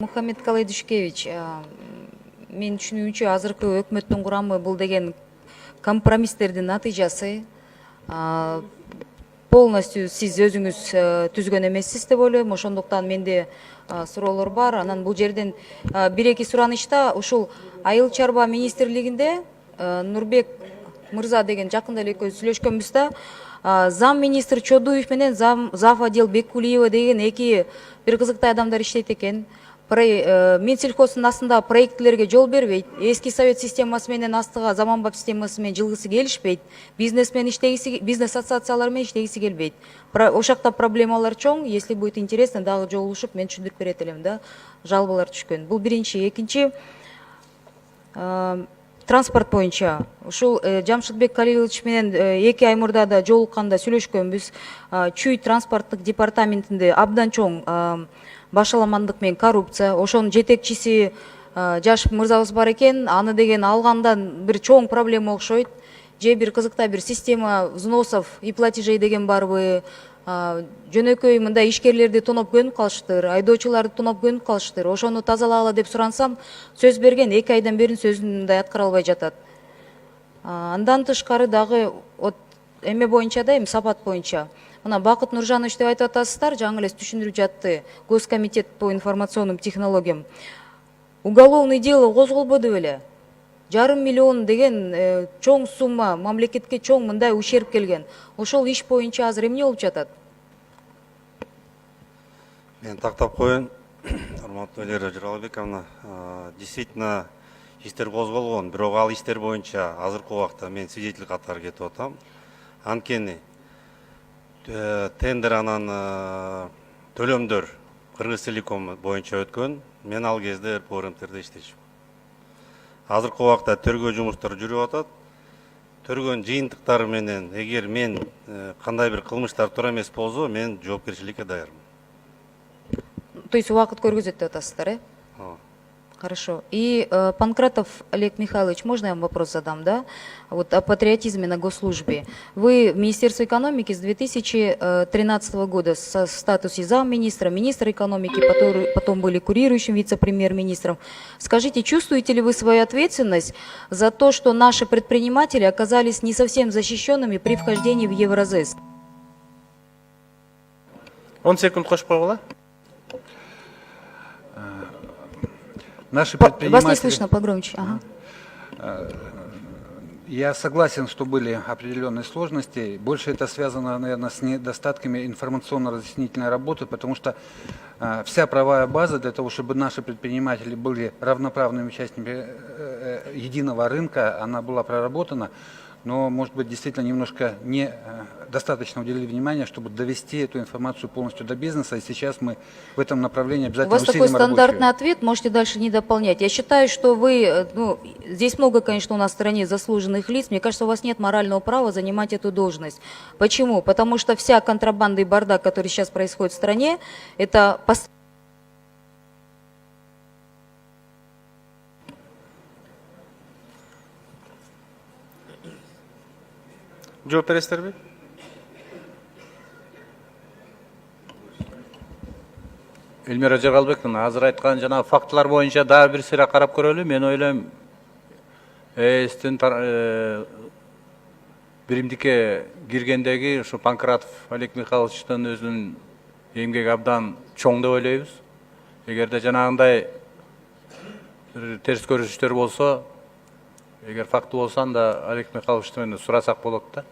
Мухаммед Калайдушкевич, мен түшүнүүмчө азыркы өкмөттүн курамы бул деген компромисстердин натыйжасы. Полностью сиз өзүңүз түзгөн эмессиз деп ойлойм. Ошондуктан менде суроолор бар. Анан бул жерден бир-эки суранычта ушул Айыл чарба министрлигинде Нурбек мырза деген жакында эле экөөбүз сүйлөшкөнбүз да, зам министр Чодуев менен зав отдел Беккулиева деген эки бир кызыктай адамдар иштейт экен. Минсельхоздун астында проектлерге жол бербейт. Эски совет системасы менен астыга заманбап системасы менен жылгысы келишпейт. Бизнес ассоциациялар менен иштегиси келбейт. Ошол жакта проблемалар чоң. Если будет интересно, дагы жолугушуп мен түшүндүрүп берет элем да. Жалобалар түшкөн. Бул биринчи. Экинчи, транспорт боюнча ушул Жамшытбек Калилович менен 2 ай мурда да жолукканда сүйлөшкөнбүз. Чүй транспорттук департаментинде абдан чоң башаламандык менен коррупция. Ошонун жетекчиси жаш мырзабыз бар экен. Аны деген алгандан бир чоң проблема окшойт. Же бир кызыктай бир система взносов и платежей деген барбы. Жөнөкөй мындай ишкерлерди тоноп көнүп калыштыр, айдоочуларды тоноп көнүп калыштыр. Ошону тазалагыла деп сурансам, сөз берген 2 айдан бери сөзүн мындай аткара албай жатат. Андан тышкары дагы эме боюнча да, сапат боюнча. Мына Бакыт Нуржанович деп айтып атасыздар, жаңы эле түшүндүрүп жатты Госкомитет по информационным технологиям. Уголовный дело козголбоду беле? 1,5 миллион деген чоң сумма, мамлекетке чоң мындай ущерб келген. Ошол иш боюнча азыр эмне болуп жатат? Мен тактап коеюн, урматтуу Валерия Журалбековна. Действительно, иштер козголгон, бирок ал иштер боюнча азыркы убакта мен свидетель катары кетип атам. Анткени тендер анан төлөмдөр Кыргызтелеком боюнча өткөн. Мен ал кезде РПО РМТРде иштечүмүн. Азыркы убакта тергөө жумуштары жүрүп атат. Төргөн жыйынтыктары менен эгер мен кандай бир кылмыштар туура эмес болсо, мен жоопкерчиликке даярмын. То есть убакыт көргөзөт деп атасыздар, э? Хорошо. И Панкратов Олег Михайлович, можно я вам вопрос задам, да? Вот о патриотизме на госслужбе. Вы в Министерстве экономики с 2013 года в статусе замминистра, министра экономики, потом были курирующим вице-премьер-министром. Скажите, чувствуете ли вы свою ответственность за то, что наши предприниматели оказались не совсем защищенными при вхождении в Евразес? Он секунд кош койгула. Наши предприниматели... Вас не слышно, погромче. Ага. Я согласен, что были определенные сложности. Больше это связано, наверное, с недостатками информационно-разъяснительной работы, потому что вся правовая база для того, чтобы наши предприниматели были равноправными участниками единого рынка, она была проработана. Но, может быть, действительно немножко недостаточно уделили внимания, чтобы довести эту информацию полностью до бизнеса. И сейчас мы в этом направлении обязательно усилим работу. У вас такой стандартный ответ, можете дальше не дополнять. Я считаю, что вы, здесь много, конечно, у нас в стране заслуженных лиц. Мне кажется, у вас нет морального права занимать эту должность. Почему? Потому что вся контрабанда и бардак, который сейчас происходит в стране, это... Жооп бересиздерби? Элмира Жагалбековна, азыр айткан жана фактылар боюнча дагы бир сыйра карап көрөлү. Мен ойлойм, сиздин биримдикке киргендеги ушу Панкратов Олег Михайловичтин өзүнүн эмгеги абдан чоң деп ойлойбуз. Эгерде жанагындай терс көрүнүштөр болсо, эгер факты болсо, анда Олег Михайловичтен сурасак болот да.